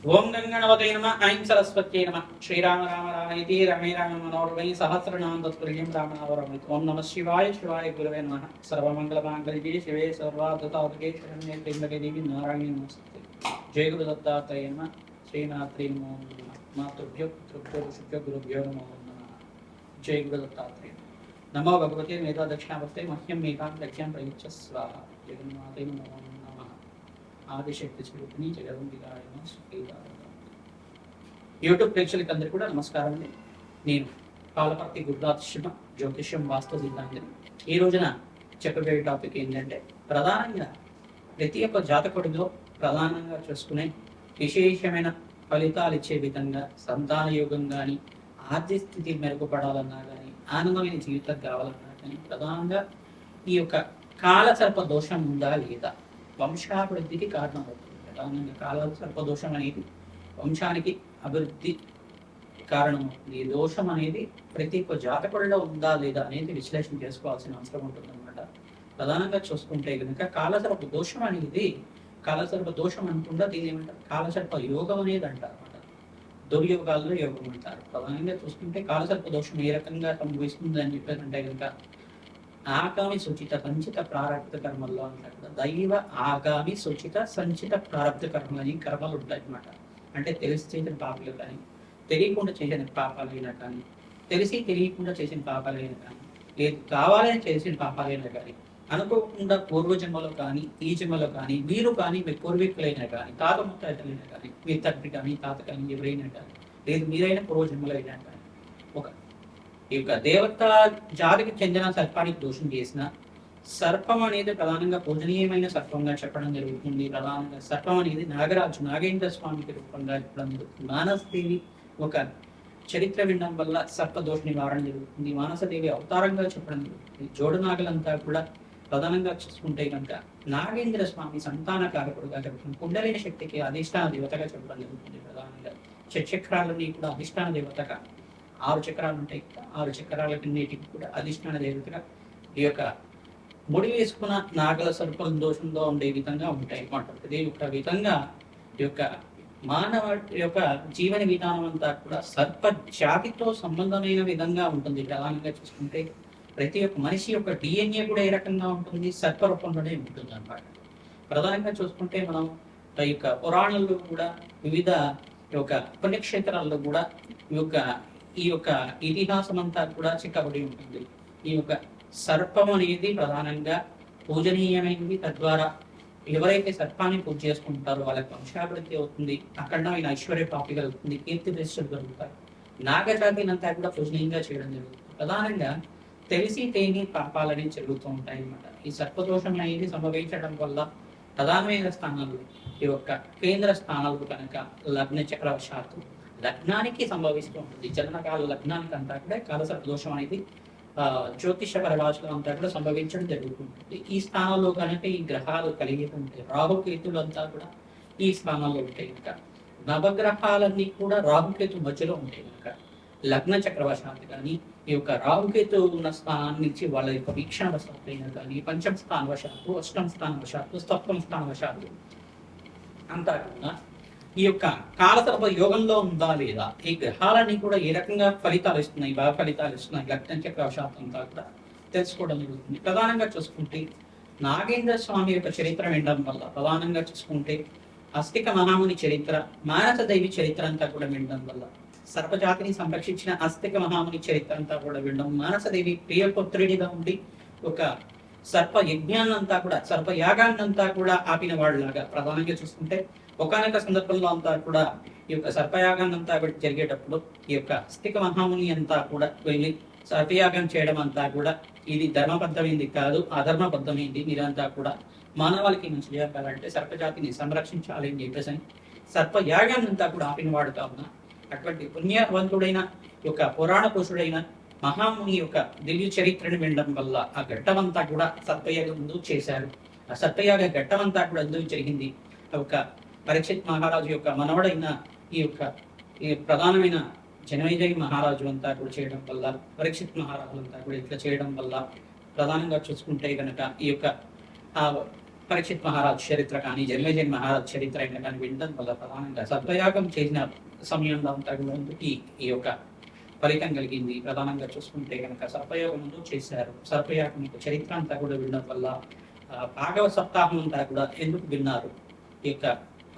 ఓం గంగణవతే నమ ఐం సరస్వత్యై నమ శ్రీరామ రామ రామేతి రమే రామ మనోరమై సహస్రనామ తత్పుల్యం రామనామరమేతి. ఓం నమ శివాయ శివాయ గురవే నమః. సర్వమంగళమాంగళ్యే శివే సర్వార్థసాధకే శరణ్యే త్ర్యంబకే దేవి నారాయణి నమస్తే. జయ గురు దత్తాత్రేయ నమః. శ్రీనాథ్రీ నమో నమః. మాతృభ్యో పితృభ్యో ఋషిభ్యో గురుభ్యో నమో నమః. జయ గురు దత్తాత్రేయ. నమో భగవతే మేధా దక్షిణావర్తే మహ్యం మేఘాం లక్ష్యం ప్రయుజ్య స్వాహ. జగన్మాతే నమో నమః. ఆదిశక్తి స్వరూపిణి జగదంబికాయ యూట్యూబ్ ప్రేక్షకులకి అందరికీ కూడా నమస్కారం అండి. నేను పాలపర్తి గురుదాశిమ జ్యోతిష్యం వాస్తు సిద్ధాంతిని. ఈ రోజున చెప్పబోయే టాపిక్ ఏంటంటే, ప్రధానంగా ప్రతి ఒక్క జాతకుడిలో ప్రధానంగా చూసుకునే విశేషమైన ఫలితాలు ఇచ్చే విధంగా సంతాన యోగం కానీ, ఆర్థిక స్థితి మెరుగుపడాలన్నా కానీ, ఆనందమైన జీవితం కావాలన్నా కానీ, ప్రధానంగా ఈ యొక్క కాలసర్ప దోషం ఉందా లేదా, వంశాభివృద్ధికి కారణమవుతుంది. ప్రధానంగా కాలసర్ప దోషం అనేది వంశానికి అభివృద్ధి కారణమవుతుంది. ఈ దోషం అనేది ప్రతి ఒక్క జాతకుడిలో ఉందా లేదా అనేది విశ్లేషణ చేసుకోవాల్సిన అవసరం ఉంటుంది అనమాట. ప్రధానంగా చూసుకుంటే కనుక కాలసర్ప దోషం అనేది, కాలసర్ప దోషం అనుకుండా దీని ఏమంటారు, కాలసర్ప యోగం అనేది అంటారు అనమాట. దుర్యోగాల్లో యోగం అంటారు. ప్రధానంగా చూసుకుంటే కాలసర్ప దోషం ఏ రకంగా సంభవిస్తుంది అని చెప్పారంటే కనుక, ఆగామి సుచిత సంచిత ప్రారంభ కర్మల్లో అంటారు కదా, దైవ ఆగామి సుచిత సంచిత ప్రారంభ కర్మలు అని కర్మలు ఉంటాయి అన్నమాట. అంటే తెలిసి చేసిన పాపాలు కానీ, తెలియకుండా చేసిన పాపాలైనా కానీ, తెలిసి తెలియకుండా చేసిన పాపాలైనా కానీ, లేదు కావాలని చేసిన పాపాలైనా కానీ, అనుకోకుండా పూర్వజన్మలో కానీ, ఈ జన్మలో కానీ, మీరు కానీ, మీ పూర్వీకులైనా కానీ, తాత ముత్తాతలైనా కానీ, మీ తండ్రి కానీ, తాత కానీ, ఎవరైనా కానీ, లేదు మీరైనా పూర్వజన్మలైనా కానీ, ఒక ఈ యొక్క దేవత జాతికి చెందిన సర్పానికి దోషం చేసిన, సర్పం అనేది ప్రధానంగా పూజనీయమైన సర్పంగా చెప్పడం జరుగుతుంది. ప్రధానంగా సర్పం అనేది నాగరాజు నాగేంద్ర స్వామికి రూపంగా చెప్పడం జరుగుతుంది. మానసదేవి ఒక చరిత్ర వినడం వల్ల సర్ప దోష నివారణ జరుగుతుంది. మానసదేవి అవతారంగా చెప్పడం జరుగుతుంది. జోడునాగలంతా కూడా ప్రధానంగా చూసుకుంటే కనుక నాగేంద్ర స్వామి సంతాన కారకుడుగా చెప్పడం, కుండలిన శక్తికి అధిష్టాన దేవతగా చెప్పడం జరుగుతుంది. ప్రధానంగా చక్రాలన్నీ కూడా అధిష్టాన దేవతగా, 6 చక్రాలు ఉంటాయి. 6 చక్రాలన్నిటికి కూడా అధిష్టాన దేవతగా ఈ యొక్క ముడి వేసుకున్న నాగల సర్పల దోషంలో ఉండే విధంగా ఉంటాయి అన్నమాట. ఇదే యొక్క విధంగా ఈ యొక్క మానవ యొక్క జీవన విధానం అంతా కూడా సర్ప జాతితో సంబంధమైన విధంగా ఉంటుంది. ప్రధానంగా చూసుకుంటే ప్రతి ఒక్క మనిషి యొక్క డిఎన్ఏ కూడా ఏ రకంగా ఉంటుంది, సర్ప రూపంలోనే ఉంటుంది అన్నమాట. ప్రధానంగా చూసుకుంటే మనం ఈ యొక్క పురాణాల్లో కూడా, వివిధ యొక్క పుణ్యక్షేత్రాల్లో కూడా ఈ యొక్క ఇతిహాసం అంతా కూడా చిక్కబడి ఉంటుంది. ఈ యొక్క సర్పం అనేది ప్రధానంగా పూజనీయమైనది. తద్వారా ఎవరైతే సర్పాన్ని పూజ చేసుకుంటారో వాళ్ళకి వంశాభివృద్ధి అవుతుంది, అఖండమైన ఐశ్వర్య ప్రాప్తి కలుగుతుంది, కీర్తి ప్రతిష్టలు కలుగుతాయి. నాగజాతిని అంతా కూడా పూజనీయంగా చేయడం జరుగుతుంది. ప్రధానంగా తెలిసి తేని పాపాలని జరుగుతూ ఉంటాయి అన్నమాట. ఈ సర్పదోషం అనేది సంభవించడం వల్ల ప్రధానమైన స్థానాలు, ఈ యొక్క కేంద్ర స్థానాలు కనుక లగ్న చక్రవశాత్తు లగ్నానికి సంభవిస్తూ ఉంటుంది. జననకాల లగ్నానికి అంతా కూడా కాలసర్ప దోషం అనేది జ్యోతిష పరిభాషలో అంతా కూడా సంభవించడం జరుగుతుంటుంది. ఈ స్థానంలో కనుక ఈ గ్రహాలు కలిగి ఉంటాయి. రాహుకేతులు అంతా కూడా ఈ స్థానంలో ఉంటాయి. ఇంకా నవగ్రహాలన్నీ కూడా రాహుకేతు మధ్యలో ఉంటాయి. కనుక లగ్న చక్రవశాత్తు కానీ, ఈ యొక్క రాహుకేతు ఉన్న స్థానాన్ని నుంచి వాళ్ళ యొక్క వీక్షణ వశాత్తు అయినా కానీ, పంచమ స్థాన వశాత్తు, అష్టమ స్థాన వశాత్తు, సప్తమ స్థాన వశాత్తు అంతా కూడా ఈ యొక్క కాలసర్ప యోగంలో ఉందా లేదా, ఈ గ్రహాలన్నీ కూడా ఏ రకంగా ఫలితాలు ఇస్తున్నాయి, బాగా ఫలితాలు ఇస్తున్నాయి, లగ్న చక్రవశాత్తు అంతా కూడా తెలుసుకోవడం జరుగుతుంది. ప్రధానంగా చూసుకుంటే నాగేంద్ర స్వామి యొక్క చరిత్ర వినడం వల్ల, ప్రధానంగా చూసుకుంటే అస్తిక మహాముని చరిత్ర, మానసదేవి చరిత్ర అంతా కూడా వినడం వల్ల, సర్పజాతిని సంరక్షించిన అస్తిక మహాముని చరిత్ర అంతా కూడా వినడం, మానసదేవి ప్రియపుత్రుడిగా ఉండి ఒక సర్ప యజ్ఞాన్నంతా కూడా, సర్ప యాగాన్నంతా కూడా ఆపిన వాళ్ళలాగా, ప్రధానంగా చూసుకుంటే ఒకనొక సందర్భంలో అంతా కూడా ఈ యొక్క సర్పయాగాన్ని అంతా జరిగేటప్పుడు ఈ యొక్క అస్తిక మహాముని అంతా కూడా వెళ్ళి సర్పయాగం చేయడం అంతా కూడా ఇది ధర్మబద్ధమైంది కాదు, అధర్మబద్ధమైంది, మీరంతా కూడా మానవాళికి మంచి చేయాలంటే సర్పజాతిని సంరక్షించాలి అని చెప్పేసి సర్పయాగాన్ని అంతా కూడా ఆపిన వాడు కావున, అటువంటి పుణ్యవంతుడైన యొక్క పురాణ పురుషుడైన మహాముని యొక్క దివ్య చరిత్రను వినడం వల్ల ఆ ఘట్టమంతా కూడా సర్పయాగం ముందు చేశారు. ఆ సర్పయాగ ఘట్టమంతా కూడా ఎందుకు జరిగింది, ఒక పరీక్షిత్ మహారాజు యొక్క మనవడైన ఈ యొక్క ప్రధానమైన జనమేజయ మహారాజు అంతా కూడా చేయడం వల్ల, పరీక్షిత్ మహారాజు అంతా కూడా ఇట్లా చేయడం వల్ల, ప్రధానంగా చూసుకుంటే కనుక ఈ యొక్క పరీక్షిత్ మహారాజ్ చరిత్ర కానీ, జన్మేజన్ మహారాజ్ చరిత్ర అయినా కానీ వినడం వల్ల ప్రధానంగా సర్పయాగం చేసిన సమయంలో అంతా కూడా ఈ యొక్క ఫలితం కలిగింది. ప్రధానంగా చూసుకుంటే కనుక సర్పయోగం ముందు చేశారు. సర్పయాగం యొక్క చరిత్ర అంతా కూడా వినడం వల్ల భాగవ సప్తాహం అంతా కూడా ఎందుకు విన్నారు, ఈ యొక్క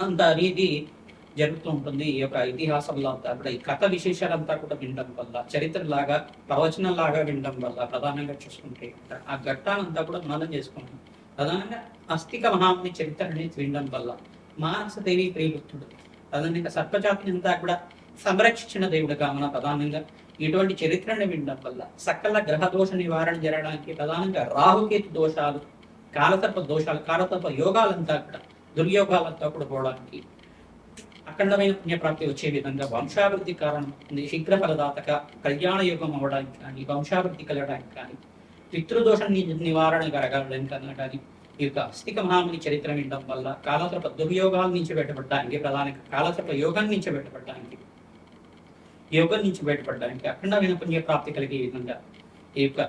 అంత అనేది జరుగుతూ ఉంటుంది. ఈ యొక్క ఇతిహాసంలో అంతా కూడా ఈ కథ విశేషాలంతా కూడా వినడం వల్ల, చరిత్రలాగా ప్రవచనంలాగా వినడం వల్ల ప్రధానంగా చూసుకుంటే ఆ ఘట్టాలంతా కూడా మననం చేసుకుంటాం. ప్రధానంగా అస్థిక మహాముని చరిత్ర అనేది వినడం వల్ల మానసదేవి ప్రియభక్తుడు ప్రధానంగా సర్పజాతిని అంతా కూడా సంరక్షించిన దేవుడుగా మన ప్రధానంగా ఇటువంటి చరిత్రను వినడం వల్ల సకల గ్రహ దోష నివారణ జరగడానికి ప్రధానంగా రాహుకేతు దోషాలు, కాలసర్ప దోషాలు, కాలసర్ప యోగాలంతా కూడా దుర్యోగాలంతా కూడా పోవడానికి, అఖండమైన పుణ్యప్రాప్తి వచ్చే విధంగా వంశాభివృద్ధి కారణం ఉంది. శీఘ్ర ఫలదాతక కళ్యాణ యోగం అవ్వడానికి కానీ, వంశాభివృద్ధి కలగడానికి కానీ, పితృదోష నివారణ కలగడానికి కానీ ఈ యొక్క అస్థిక మహాముని చరిత్ర వినడం వల్ల కాలసర్ప దుర్యోగాల నుంచి బయటపడడానికి, ప్రధానంగా కాలసర్ప యోగం నుంచి బయటపడడానికి, యోగం నుంచి బయటపడడానికి, అఖండమైన పుణ్యప్రాప్తి కలిగే విధంగా ఈ యొక్క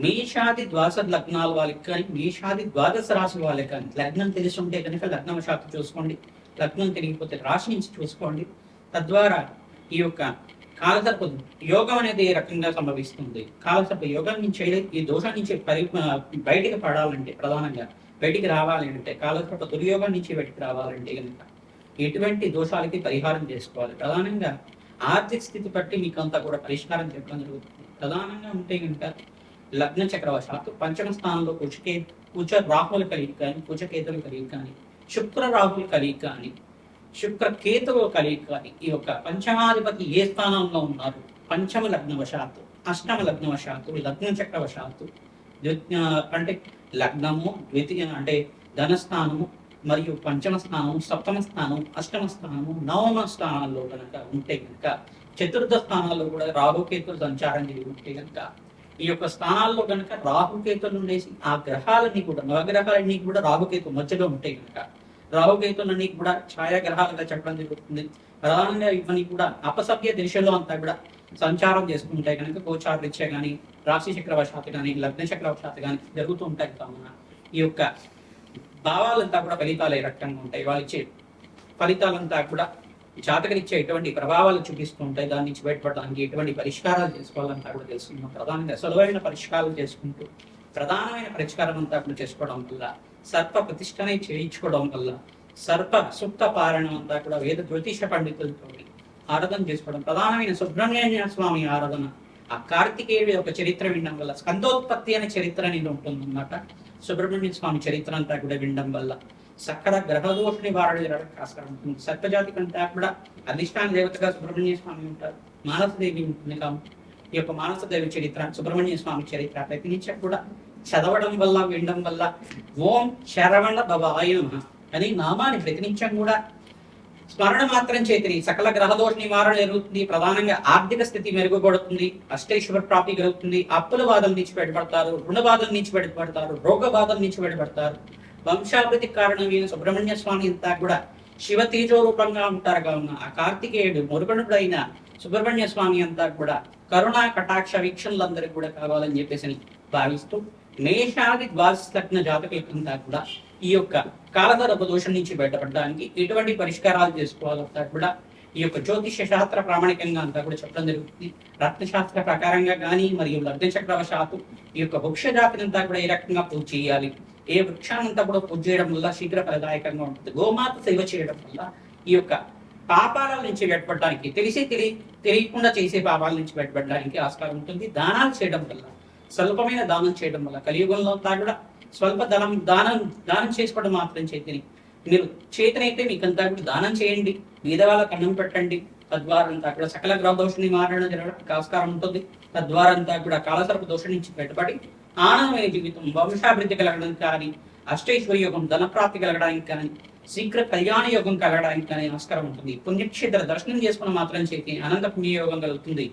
మేషాది ద్వాదశ లగ్నాల వాళ్ళకి కానీ, మేషాది ద్వాదశ రాశి వాళ్ళకి కానీ లగ్నం తెలిసి ఉంటే కనుక లగ్నం శాతం చూసుకోండి, లగ్నం తెలియకపోతే రాశి నుంచి చూసుకోండి. తద్వారా ఈ యొక్క కాలసర్ప యోగం అనేది ఏ రకంగా సంభవిస్తుంది, కాలసర్ప యోగం నుంచి ఈ దోషం నుంచి బయటికి పడాలంటే, ప్రధానంగా బయటికి రావాలి అంటే, కాలసర్ప దుర్యోగం నుంచి బయటికి రావాలంటే కనుక ఎటువంటి దోషాలకి పరిహారం చేసుకోవాలి. ప్రధానంగా ఆర్థిక స్థితి బట్టి మీకు అంతా కూడా పరిష్కారం చెప్పడం జరుగుతుంది. ప్రధానంగా ఉంటే కనుక లగ్న చక్రవశాత్తు పంచమ స్థానంలో కుచ రాహుల కలిగి కానీ, కుచకేతులు కలిగి కానీ, శుక్ర రాహుల కలిగి కానీ, శుక్ర కేతువు కలిగి కానీ, ఈ యొక్క పంచమాధిపతి ఏ స్థానంలో ఉన్నారు, పంచమ లగ్నవశాత్తు, అష్టమ లగ్నవశాత్తు, లగ్న చక్రవశాత్తు అంటే లగ్నము ద్వితీయ అంటే ధనస్థానము మరియు పంచమ స్థానం, సప్తమ స్థానం, అష్టమ స్థానము, నవమ స్థానాల్లో కనుక ఉంటే కనుక, చతుర్థ స్థానాల్లో కూడా రాహుకేతులు సంచారం జరిగి ఉంటే కనుక, ఈ యొక్క స్థానాల్లో కనుక రాహుకేతులు ఉండేసి ఆ గ్రహాలన్నీ కూడా, నవగ్రహాలన్నీ కూడా రాహుకేతు మధ్యలో ఉంటే కనుక, రాహుకేతులన్నీ కూడా ఛాయాగ్రహాలుగా చెప్పడం జరుగుతుంది. ప్రధానంగా ఇవన్నీ కూడా అపసవ్య దిశలో అంతా కూడా సంచారం చేసుకుంటాయి కనుక, గోచారరీత్యా కానీ, రాశి చక్రవశాత్తు కానీ, లగ్న చక్రవశాత్తు కానీ జరుగుతూ ఉంటాయి కావున ఈ యొక్క భావాలంతా కూడా ఫలితాలు ఏ రకంగా ఉంటాయి, వాళ్ళు ఇచ్చే ఫలితాలంతా కూడా జాతకరీత్యా ఎటువంటి ప్రభావాలు చూపిస్తూ ఉంటాయి. దాని నుంచి బయటపడడానికి ఎటువంటి పరిష్కారాలు చేసుకోవాలంతా కూడా తెలుసుకుంటాం. ప్రధానంగా సులభమైన పరిష్కారాలు చేసుకుంటూ ప్రధానమైన పరిష్కారం అంతా కూడా చేసుకోవడం వల్ల, సర్ప ప్రతిష్టనే చేయించుకోవడం వల్ల, సర్ప సుప్త పారాయణం అంతా కూడా వేద జ్యోతిష పండితులతో ఆరాధన చేసుకోవడం, ప్రధానమైన సుబ్రహ్మణ్య స్వామి ఆరాధన, ఆ కార్తికేయుడి యొక్క చరిత్ర వినడం వల్ల, స్కందోత్పత్తి అనే చరిత్ర అనేది ఉంటుందన్నమాట. సుబ్రహ్మణ్య స్వామి చరిత్ర అంతా కూడా వినడం వల్ల సకల గ్రహదోష నివారణ జరగడానికి ఆస్కారం ఉంటుంది. సర్పజాతి కంటే కూడా అధిష్టాన దేవతగా సుబ్రహ్మణ్య స్వామి ఉంటారు, మానసదేవి ఉంటుంది. కాబట్టి ఈ యొక్క మానసదేవి చరిత్ర, సుబ్రహ్మణ్య స్వామి చరిత్ర ప్రతి నిత్యం కూడా చదవడం వల్ల, వినడం వల్ల, ఓం శరవణ భవాయ నమః అని నామాన్ని ప్రతినిత్యం కూడా స్మరణ మాత్రం చేతిని సకల గ్రహదోష నివారణ జరుగుతుంది. ప్రధానంగా ఆర్థిక స్థితి మెరుగుపడుతుంది, అష్టైశ్వర ప్రాప్తి కలుగుతుంది, అప్పుల బాధల నుంచి బయటపడతారు, రుణ బాధల నుంచి బయటపడతారు, రోగ బాధల నుంచి బయటపడతారు. వంశాభివృద్ధి కారణమైన సుబ్రహ్మణ్య స్వామి అంతా కూడా శివ తేజో రూపంగా ఉంటారు కావున ఆ కార్తికేయుడు మురుగనుడైన సుబ్రహ్మణ్య స్వామి అంతా కూడా కరుణా కటాక్ష వీక్షణలందరికీ కూడా కావాలని చెప్పేసి భావిస్తూ, మేషాది ద్వాదశ లగ్న జాతకులకంతా కూడా ఈ యొక్క కాలసర్ప దోషం నుంచి బయటపడడానికి ఎటువంటి పరిష్కారాలు చేసుకోవాలంతా కూడా ఈ యొక్క జ్యోతిష శాస్త్ర ప్రామాణికంగా అంతా కూడా చెప్పడం జరుగుతుంది. రత్నశాస్త్ర ప్రకారంగా కానీ మరియు లగ్న చక్రవశాత్తు ఈ యొక్క వృక్ష జాతిని అంతా కూడా ఏ రకంగా పూజ చేయాలి, ఏ వృక్షానంతా కూడా పూజ చేయడం వల్ల శీఘ్ర ఫలదాయకంగా ఉంటుంది, గోమాత సేవ చేయడం వల్ల ఈ యొక్క పాపాల నుంచి బయటపడడానికి, తెలియకుండా చేసే పాపాల నుంచి బయటపడడానికి ఆస్కారం ఉంటుంది. దానాలు చేయడం వల్ల, స్వల్పమైన దానం చేయడం వల్ల, కలియుగంలో అంతా కూడా స్వల్ప దానం చేసుకోవడం మాత్రం చేతిని, మీరు చేతనైతే మీకంతా కూడా దానం చేయండి, బీదవాళ్ళకి అన్నం పెట్టండి. తద్వారా అంతా కూడా సకల గ్రహ దోష నివారణ జరగడానికి ఆస్కారం ఉంటుంది. తద్వారా అంతా కూడా కాలసర్ప దోషం నుంచి బయటపడి ఆనందమైన జీవితం, వంశాభివృద్ధి కలగడానికి కానీ, అష్టైశ్వర్య యోగం, ధనప్రాప్తి కలగడానికి కానీ, శీఘ్ర కళ్యాణ యోగం కలగడానికి కానీ ఆస్కారం ఉంటుంది. పుణ్యక్షేత్ర దర్శనం చేసుకున్న మాత్రం చేతి అనంత పుణ్యయోగం కలుగుతుంది.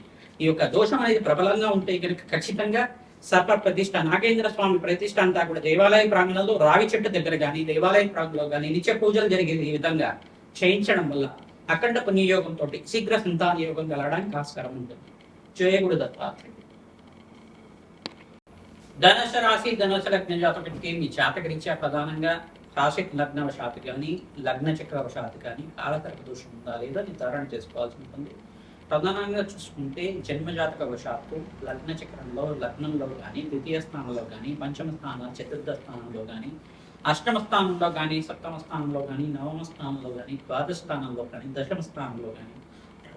ఈ యొక్క దోషం అనేది ప్రబలంగా ఉంటే కనుక ఖచ్చితంగా సర్ప ప్రతిష్ట, నాగేంద్ర స్వామి ప్రతిష్ట అంతా కూడా దేవాలయ ప్రాంగణంలో రావి చెట్టు దగ్గర కానీ, దేవాలయ ప్రాంగణంలో కానీ నిత్య పూజలు జరిగే ఈ విధంగా చేయించడం వల్ల అఖండ పుణ్యయోగంతో శీఘ్ర సంతాన యోగం కలగడానికి ఆస్కారం ఉంటుంది. జయగుడు దత్తాత్రేయ. ధనుసు రాశి, ధనుసు లగ్న జాతకుడికి మీ జాతకరీత్యా ప్రధానంగా రాశి లగ్నవశాత్తు కానీ లగ్న చక్రవశాత్తు కానీ కాలకర్క దోషం ఉందా లేదా నిర్ధారణ చేసుకోవాల్సి ఉంటుంది. ప్రధానంగా చూసుకుంటే జన్మజాతక వశాత్తు లగ్న చక్రంలో లగ్నంలో కానీ ద్వితీయ స్థానంలో కానీ పంచమ స్థానం చతుర్థ స్థానంలో కానీ అష్టమ స్థానంలో కానీ సప్తమ స్థానంలో కానీ నవమ స్థానంలో కానీ ద్వాదశ స్థానంలో కానీ దశమ స్థానంలో కానీ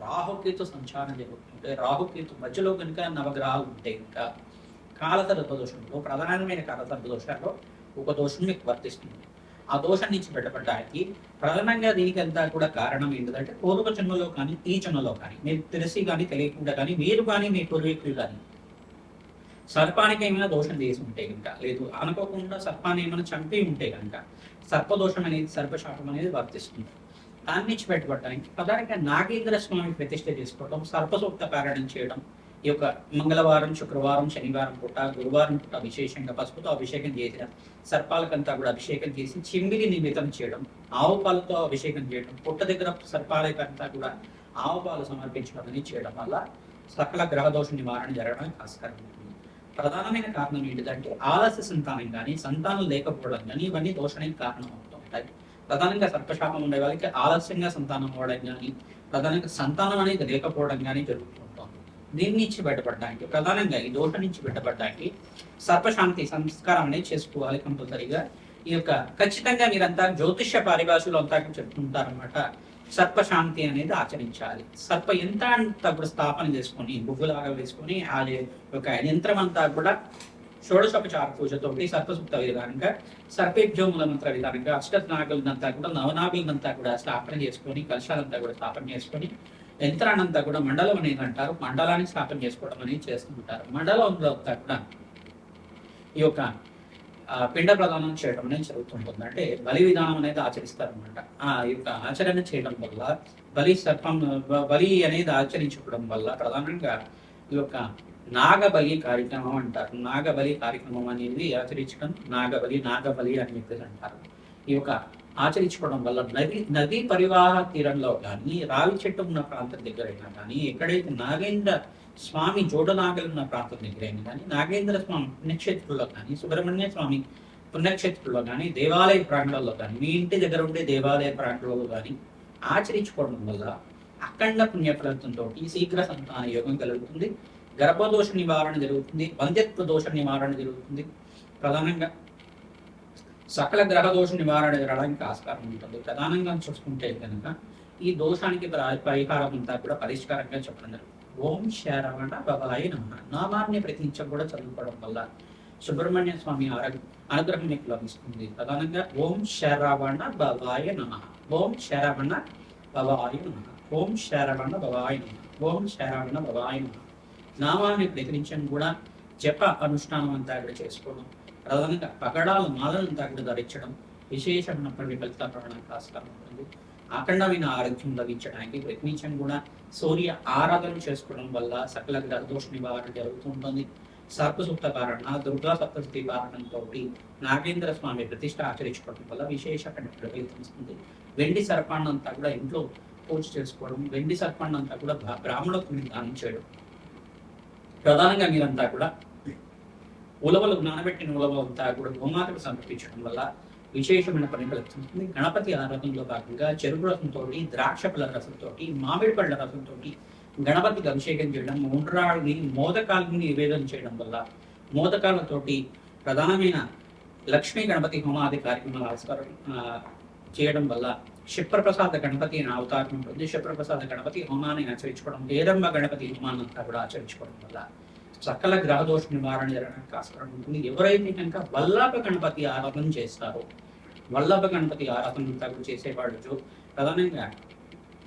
రాహుకేతు సంచారం జరుగుతుంటే రాహుకేతు మధ్యలో కనుక నవగ్రహాలు ఉంటే ఇంకా కాలసర్ప దోషంలో ప్రధానమైన కాలసర్ప దోషాల్లో ఒక దోషం మీకు వర్తిస్తుంది. ఆ దోషం నుంచి బయటపడడానికి ప్రధానంగా దీనికి అంతా కూడా కారణం ఏంటంటే పూర్వ జన్మలో కానీ ఈ జన్మలో కానీ మీరు తెలిసి కానీ తెలియకుండా కానీ మీరు కానీ మీ పూర్వీకులు కానీ సర్పానికి ఏమైనా దోషం చేసి ఉంటే కనుక లేదు అనుకోకుండా సర్పాన్ని ఏమైనా చంపి ఉంటే కనుక సర్పదోషం అనేది సర్పశాపం అనేది వర్తిస్తుంది. దాని నుంచి బయటపడడానికి ప్రధానంగా నాగేంద్ర స్వామి ప్రతిష్ఠ చేసుకోవడం సర్పసూక్త పారాయణం చేయడం ఈ యొక్క మంగళవారం శుక్రవారం శనివారం పూట గురువారం పూట విశేషంగా పసుపుతో అభిషేకం చేసిన సర్పాలకంతా కూడా అభిషేకం చేసి చిమ్మిలి నిమితం చేయడం ఆవు పాలతో అభిషేకం చేయడం పుట్ట దగ్గర సర్పాలకంతా కూడా ఆవు పాలు సమర్పించడం అని చేయడం వల్ల సకల గ్రహదోష నివారణ జరగడానికి ఆస్కారం ఉంటుంది. ప్రధానమైన కారణం ఏంటిదంటే ఆలస్య సంతానం కానీ సంతానం లేకపోవడం కానీ ఇవన్నీ దోషానికి కారణం అవుతూ ఉంటాయి. ప్రధానంగా సర్పశాపం ఉండే వాళ్ళకి ఆలస్యంగా సంతానం అవ్వడం కానీ ప్రధానంగా సంతానం అనేది లేకపోవడం కానీ జరుగుతూ ఉంటుంది. దీని నుంచి బయటపడడానికి ప్రధానంగా ఈ దోషం నుంచి బయటపడడానికి సర్పశాంతి సంస్కారం అనేది చేసుకోవాలి కంపల్సరీగా. ఈ యొక్క ఖచ్చితంగా మీరంతా జ్యోతిష్య పారిభాషలో అంతా చెప్తుంటారనమాట. సర్పశాంతి అనేది ఆచరించాలి. సర్ప యంత్రాన్ని కూడా స్థాపన చేసుకొని బుగ్గులాగా వేసుకొని ఆ యొక్క యంత్రం అంతా కూడా షోడశోపచార పూజతోటి సర్పసూక్త విధానంగా సర్పేభ్యోముల మంత్ర విధానంగా అష్టనాగులంతా కూడా నవనాగులంతా కూడా స్థాపన చేసుకొని కలశాలంతా కూడా స్థాపన చేసుకొని యంత్రాన్నంతా కూడా మండలం అనేది అంటారు. మండలాన్ని స్థాపన చేసుకోవడం అనేది చేస్తుంటారు. మండలంలో అంతా కూడా ఈ యొక్క పిండ ప్రదానం చేయడం అనేది జరుగుతుంటుంది. అంటే బలి విధానం అనేది ఆచరిస్తారనమాట. ఆ యొక్క ఆచరణ చేయడం వల్ల బలి అనేది ఆచరించుకోవడం వల్ల ప్రధానంగా ఈ యొక్క నాగబలి కార్యక్రమం అంటారు. నాగబలి కార్యక్రమం అనేది ఆచరించడం నాగబలి అని చెప్పేసి అంటారు. ఈ యొక్క ఆచరించుకోవడం వల్ల నదీ పరివాహ తీరంలో కానీ రావి చెట్టు ఉన్న ప్రాంతం దగ్గరైనా కానీ ఎక్కడైతే నాగేంద్ర స్వామి జోడనాగలు ఉన్న ప్రాంతం దగ్గరైనా కానీ నాగేంద్ర స్వామి పుణ్యక్షేత్రంలో కానీ సుబ్రహ్మణ్య స్వామి పుణ్యక్షేత్రంలో కానీ దేవాలయ ప్రాంతాల్లో కానీ మీ ఇంటి దగ్గర ఉండే దేవాలయ ప్రాంతాల్లో కానీ ఆచరించుకోవడం వల్ల అఖండ పుణ్యఫలంతో శీఘ్ర సంతాన యోగం కలుగుతుంది. గర్భదోష నివారణ జరుగుతుంది. వంద్యత్వ దోష నివారణ జరుగుతుంది. ప్రధానంగా సకల గ్రహ దోష నివారణ జరగడానికి ఆస్కారం ఉంటుంది. ప్రధానంగా చూసుకుంటే కనుక ఈ దోషానికి పరిహారం అంతా కూడా పరిష్కారంగా చెప్పడం జరుగుతుంది. ఓం శరవణ భవాయ నమః నామాన్ని ప్రతినిత్యం కూడా చదువుకోవడం వల్ల సుబ్రహ్మణ్య స్వామి అనుగ్రహం మీకు లభిస్తుంది. ప్రధానంగా ఓం శరవణ భవాయ నమః ఓం శరవణ భవాయ నమః ఓం శరవణ భవాయ నమః ఓం శరవణ భవాయ నమః నామాన్ని ప్రతినిత్యం కూడా జప అనుష్ఠానం అంతా కూడా చేసుకోవడం. ప్రధానంగా పగడాల మాలనంతా కూడా ధరించడం విశేషమైన ఫలితాలు రావడానికి ఆస్కారం ఉంటుంది. అఖండమైన ఆరోగ్యం లభించడానికి ప్రతినిత్యం కూడా సూర్య ఆరాధన చేసుకోవడం వల్ల సకల గ్రహదోష నివారణ జరుగుతుంటుంది. సర్పసూక్త పారణ దుర్గా సప్తశతి పారణంతో నాగేంద్ర స్వామి ప్రతిష్ట ఆచరించుకోవడం వల్ల విశేషమైన ఫలితం వస్తుంది. వెండి సర్పాన్నంతా కూడా ఇంట్లో పూజ చేసుకోవడం, వెండి సర్పాన్నంతా కూడా బ్రాహ్మణులకు దానం చేయడం. ప్రధానంగా మీరంతా కూడా ఉలవలు నానబెట్టిన ఉలవలు అంతా కూడా గోమాతకు సమర్పించడం వల్ల విశేషమైన పని కలుగుతుంది. గణపతి ఆరాధనలో భాగంగా చెరుకు రసంతో ద్రాక్ష పళ్ళ రసంతో మామిడి పళ్ళ రసంతో గణపతికి అభిషేకం చేయడం, ఉండ్రాళ్ళని మోదకాలని నివేదన చేయడం వల్ల మోదకాలతోటి ప్రధానమైన లక్ష్మీ గణపతి హోమాది కార్యక్రమాలు చేయడం వల్ల క్షిప్రప్రసాద గణపతి అనే అవతారం ఉంటుంది. క్షిప్రప్రసాద గణపతి హోమాన్ని ఆచరించుకోవడం, ఏరమ్మ గణపతి హోమాన్ని అంతా కూడా ఆచరించుకోవడం వల్ల సకల గ్రహదోష నివారణ జరగడానికి ఆస్కారం ఉంటుంది. ఎవరైతే కనుక వల్లభ గణపతి ఆరాధన చేస్తారో వల్లభ గణపతి ఆరాధన అంతా కూడా చేసేవాళ్ళు ప్రధానంగా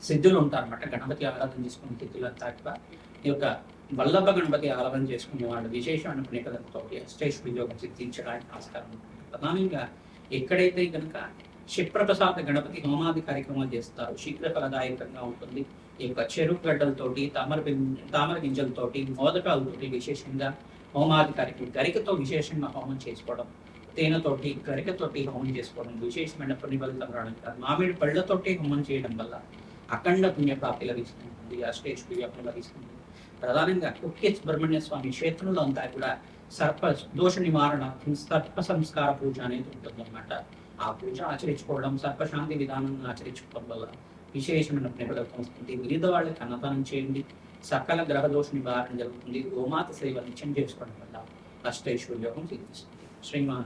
సిద్ధులు ఉంటారన్నమాట. గణపతి ఆరాధన చేసుకునే సిద్ధులు అంతా కూడా ఈ యొక్క వల్లభ గణపతి ఆరాధన చేసుకునే వాళ్ళు విశేషమైన పుణ్యకథంతో అష్టేష్ వినియోగం సిద్ధించడానికి ఆస్కారం ఉంటుంది. ప్రధానంగా ఎక్కడైతే కనుక క్షిప్రప్రసాద గణపతి హోమాది కార్యక్రమాలు చేస్తారు శీఘ్ర ఫలదాయకంగా ఉంటుంది. ఈ యొక్క చెరుకు గడ్డలతోటి తామర గింజలతోటి మోదకాలతోటి విశేషంగా హోమాది కార్యక్రమం గరికతో విశేషంగా హోమం చేసుకోవడం, తేనెతోటి గరికతోటి హోమం చేసుకోవడం విశేషమైన పుణ్యఫలితం రావడానికి మామిడి పళ్ళతోటి హోమం చేయడం వల్ల అఖండ పుణ్యప్రాప్తి లభిస్తుంది. అష్టేష్ పుణ్యం లభిస్తుంది. ప్రధానంగా కుక్కే సుబ్రహ్మణ్య స్వామి క్షేత్రంలో అంతా కూడా సర్ప దోష నివారణ సర్ప సంస్కార పూజ అనేది ఉంటుందన్నమాట. ఆ పూజ ఆచరించుకోవడం, సర్పశాంతి విధానం ఆచరించుకోవడం వల్ల విశేషమైన ఫలితం వస్తుంది. వివిధ వాళ్ళకి అన్నదానం చేయండి, సకల గ్రహ దోష నివారణ జరుగుతుంది. గోమాత సేవ నిత్యం చేసుకోవడం వల్ల అష్టైశ్వర్యోగం సిద్ధిస్తుంది. శ్రీమాన్